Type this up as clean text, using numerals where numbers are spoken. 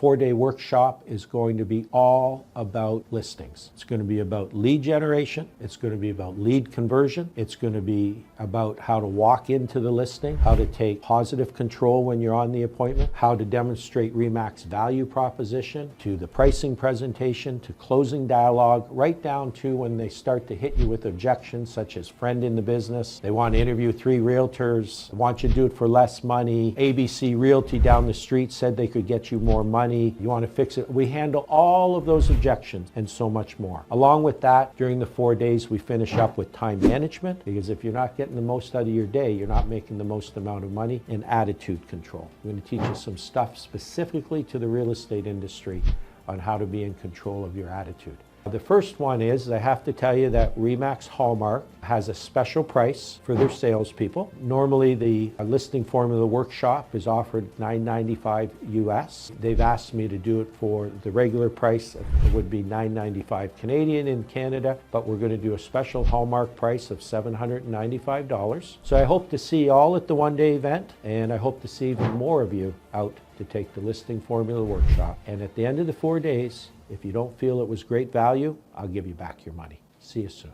4-day workshop is going to be all about listings. It's going to be about lead generation. It's going to be about lead conversion. It's going to be about how to walk into the listing, how to take positive control when you're on the appointment, how to demonstrate RE/MAX value proposition, to the pricing presentation, to closing dialogue, right down to when they start to hit you with objections such as friend in the business, they want to interview 3 realtors, want you to do it for less money, ABC Realty down the street said they could get you more money, you want to fix it. We handle all of those objections and so much more. Along with that, during the 4 days, we finish up with time management, because if you're not getting the most out of your day, you're not making the most amount of money, and attitude control. I'm going to teach you some stuff specifically to the real estate industry on how to be in control of your attitude. The first one is, I have to tell you that RE/MAX Hallmark has a special price for their salespeople. Normally the listing formula workshop is offered $9.95 US. They've asked me to do it for the regular price. It would be $9.95 Canadian in Canada, but we're going to do a special Hallmark price of $795. So I hope to see you all at the one-day event, and I hope to see even more of you out to take the listing formula workshop. And at the end of the 4 days, if you don't feel it was great value, I'll give you back your money. See you soon.